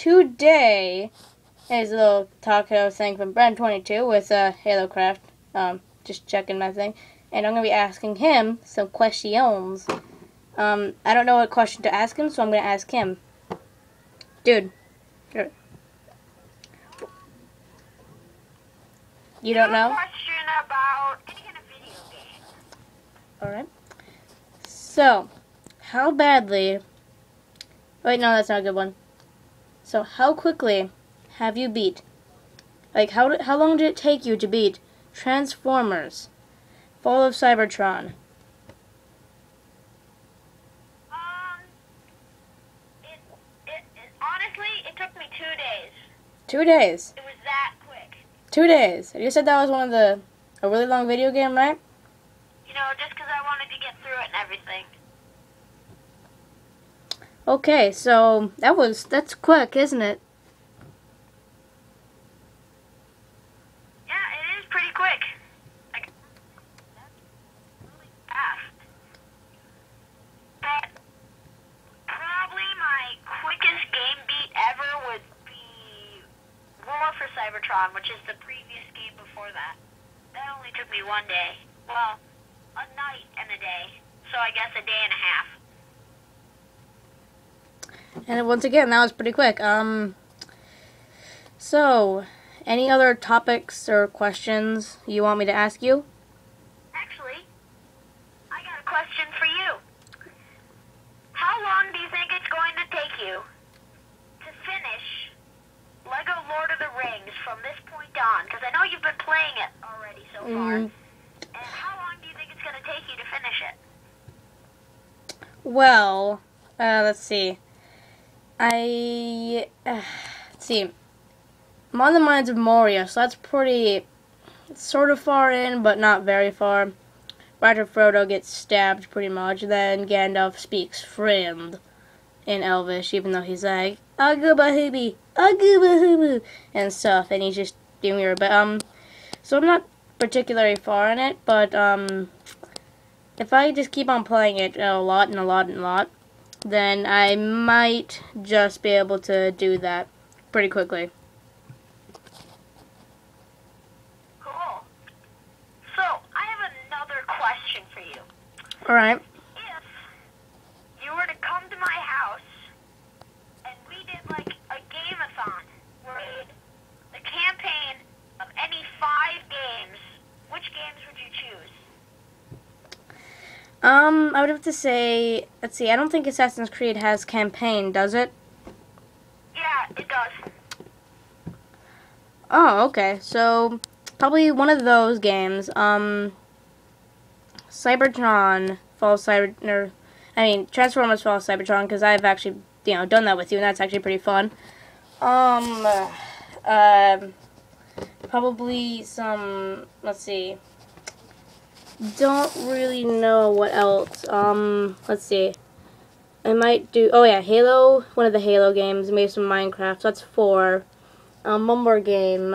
today is a little Talkshow thing from Brenn22 with Halo Craft. Just checking my thing. And I'm going to be asking him some questions. I don't know what question to ask him, so I'm going to ask him. Dude. You don't know? Question about any kind of video game. Alright. So, how badly... Wait, no, that's not a good one. So, how quickly have you beat? Like, how long did it take you to beat Transformers: Fall of Cybertron? Honestly, it took me 2 days. 2 days? It was that quick. 2 days. You said that was a really long video game, right? You know, just because I wanted to get through it and everything. Okay, so that's quick, isn't it? Yeah, it is pretty quick. Like, that's really fast. But probably my quickest game beat ever would be War for Cybertron, which is the previous game before that. That only took me 1 day. Well, a night and a day. So I guess a day and a half. And once again, that was pretty quick. So, any other topics or questions you want me to ask you? Actually, I got a question for you. How long do you think it's going to take you to finish Lego Lord of the Rings from this point on? Because I know you've been playing it already so far. And how long do you think it's going to take you to finish it? Well, let's see. Let's see. I'm on the Mines of Moria, so that's pretty, sort of far in, but not very far. Right after Frodo gets stabbed, pretty much. Then Gandalf speaks friend in Elvish, even though he's like, Agubahooby, Agubahoobu, and stuff, and he's just doing weird. But, so I'm not particularly far in it, but, if I just keep on playing it a lot and a lot and a lot, then I might just be able to do that pretty quickly. Cool. So, I have another question for you. Alright. If you were to come to my house and we did like a game-a-thon where we did the campaign of any 5 games, which games would you choose? I would have to say, let's see, I don't think Assassin's Creed has campaign, does it? Yeah, it does. Oh, okay. So, probably one of those games. Cybertron Falls Transformers Falls Cybertron, because I've actually, done that with you, and that's actually pretty fun. Probably some, let's see. Don't really know what else. Let's see. I might do, oh yeah, Halo, one of the Halo games, maybe some Minecraft, so that's 4. One more game,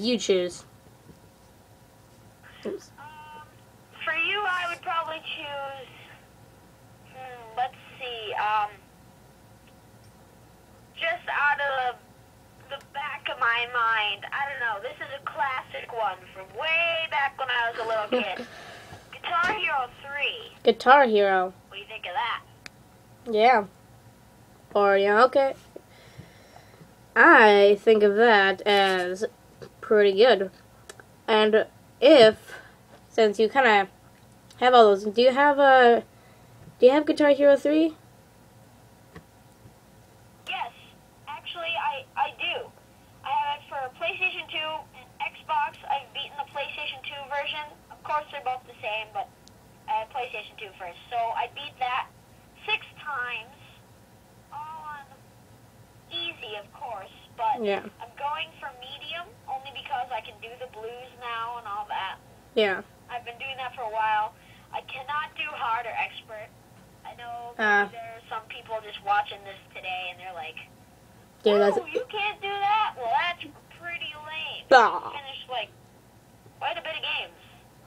you choose. For you, I would probably choose, let's see, just out of the back of my mind, I don't know, this is a classic one from way back when I was a little kid. Guitar Hero 3. Guitar Hero. What do you think of that? Yeah. Or, okay. I think of that as pretty good. And since you kind of have all those, do you have Guitar Hero 3? Yes, actually I do. I have it for PlayStation 2 and Xbox. I've beaten the PlayStation 2 version. Of course, they're both the same, but I had PlayStation 2 first. So I beat that 6 times, all on easy, of course, but Yeah. I'm going for medium only because I can do the blues now and all that. Yeah. I've been doing that for a while. I cannot do hard or expert. I know there are some people just watching this today and they're like, "Oh, you can't do that? Well, that's pretty lame. You finished like quite a bit of games.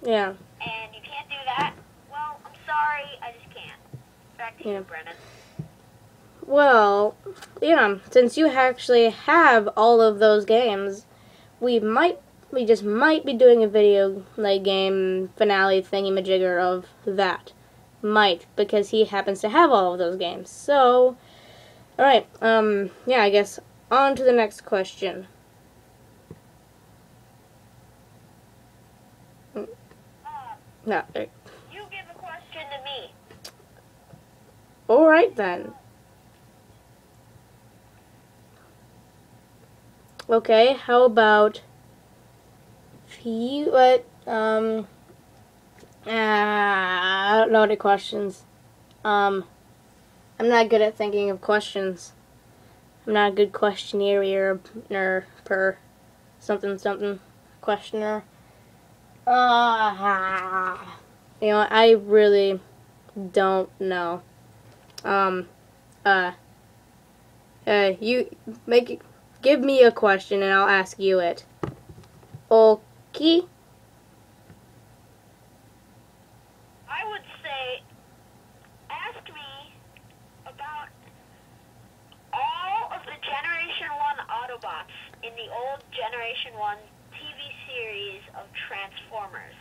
Yeah. And you can't do that? Well, I'm sorry, I just can't." Back to you, Brennan. well, yeah, since you actually have all of those games, we just might be doing a video, like, game finale thingy-majigger of that. Might, because he happens to have all of those games. So, alright, yeah, I guess on to the next question. No, You give a question to me. alright then. Okay, how about I don't know any questions. I'm not good at thinking of questions. I'm not a good questionnaire per something questioner. You know, I really don't know. You give me a question and I'll ask you it. Okay. I would say, ask me about all of the Generation 1 Autobots in the old Generation 1 TV series of Transformers.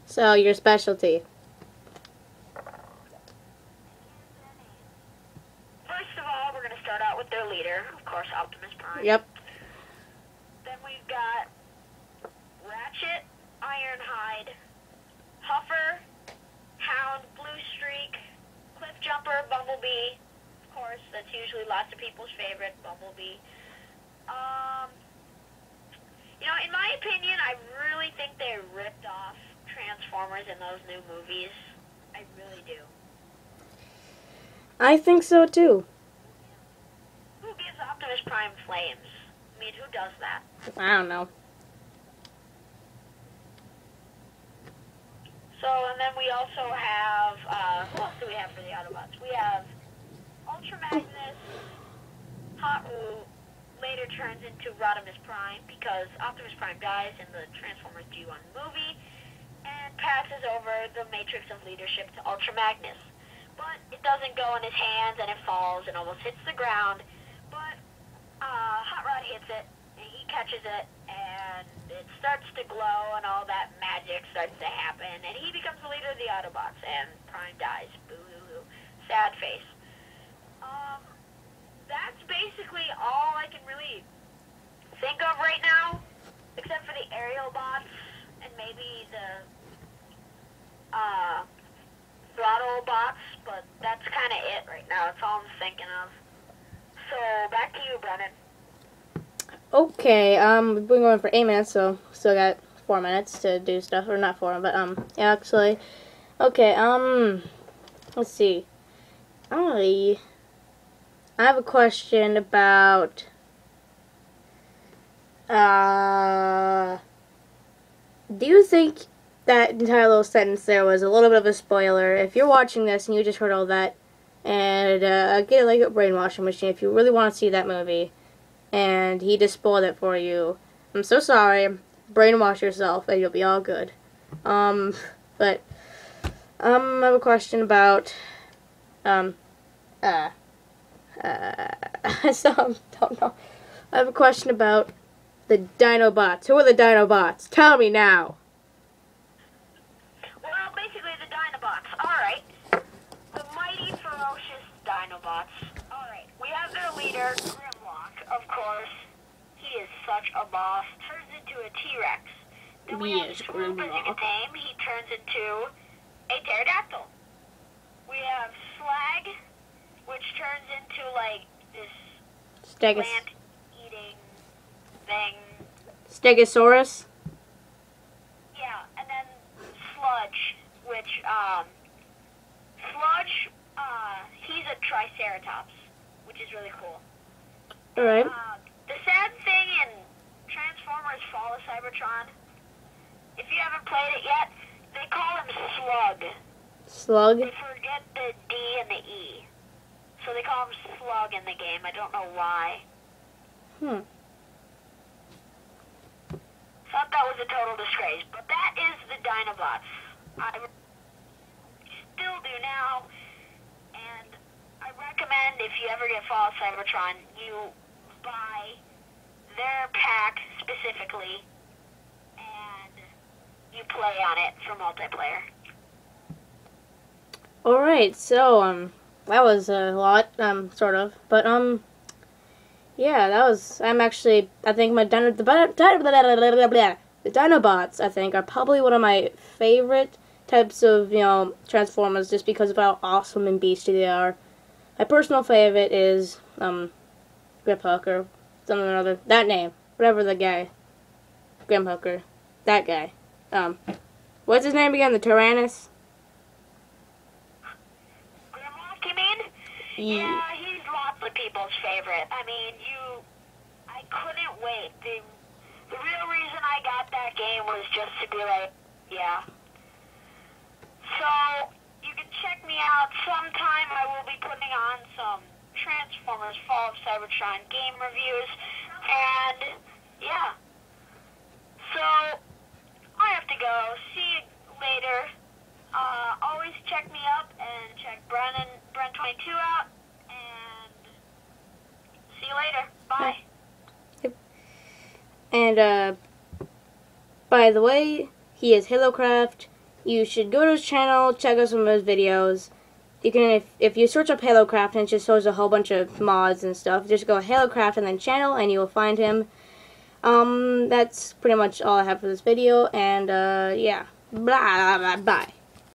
So, your specialty. First of all, we're going to start out with their leader, of course, Optimus Prime. Yep. Then we've got Ratchet, Ironhide, Huffer, Hound, Blue Streak, Cliffjumper, Bumblebee. Of course, that's usually lots of people's favorite, Bumblebee. You know, in my opinion, I really think they ripped off Transformers in those new movies. I really do. I think so too. Who gives Optimus Prime flames? I mean, who does that? I don't know. So, and then we also have, who else do we have for the Autobots? We have Ultra Magnus, who later turns into Rodimus Prime because Optimus Prime dies in the Transformers G1 movie and passes over the matrix of leadership to Ultra Magnus. But it doesn't go in his hands and it falls and almost hits the ground. But Hot Rod hits it and he catches it and it starts to glow and all that magic starts to happen and he becomes the leader of the Autobots and Prime dies. Boo-hoo-hoo. Sad face. That's basically all I can really think of right now, except for the aerial bots and maybe the throttle bots, but that's kind of it right now. That's all I'm thinking of. So, back to you, Brennan. Okay, we've been going for 8 minutes, so still got 4 minutes to do stuff, or not 4, but, yeah, actually. Okay, let's see. I have a question about, do you think that entire little sentence there was a little bit of a spoiler? If you're watching this and you just heard all that, and, get like a brainwashing machine, if you really want to see that movie, and he just spoiled it for you, I'm so sorry. Brainwash yourself and you'll be all good. But, I have a question about, so, don't know. I have a question about the Dinobots. Who are the Dinobots? Tell me now. Well, basically the Dinobots. Alright. The mighty, ferocious Dinobots. Alright. We have their leader, Grimlock, of course. He is such a boss. Turns into a T-Rex. Then we have Swoop, as you can name. He turns into a pterodactyl. We have Slag, which turns into, like, this plant-eating thing. Stegosaurus? Yeah, and then Sludge, which, Sludge, he's a Triceratops, which is really cool. Alright. The sad thing in Transformers Fall of Cybertron, if you haven't played it yet, they call him Slug. Slug? They forget the D and the E. So they call him Slug in the game. I don't know why. Thought that was a total disgrace. But that is the Dinobots. I still do now. And I recommend if you ever get Fall of Cybertron, you buy their pack specifically, and you play on it for multiplayer. Alright, so, that was a lot, sort of, but, yeah, that was, I think the Dinobots, I think, are probably one of my favorite types of, Transformers, just because of how awesome and beastly they are. My personal favorite is, Grip Hooker, something or other, that name, whatever the guy, Grim Hooker, that guy. What's his name again, the Tyrannus? Grimlock, you mean? Yeah, he's lots of people's favorite. I mean, I couldn't wait. The real reason I got that game was just to be like, yeah. So, you can check me out sometime. I will be putting on some Transformers Fall of Cybertron game reviews. And, yeah. So, I have to go. See you later. Always check me up and check Brenn22 out. And see you later. Bye. And, by the way, he is HaloCraft. You should go to his channel, check out some of his videos. You can, if you search up HaloCraft and it just shows a whole bunch of mods and stuff, just go HaloCraft and then channel and you will find him. That's pretty much all I have for this video, and, yeah. Blah, blah, blah, bye.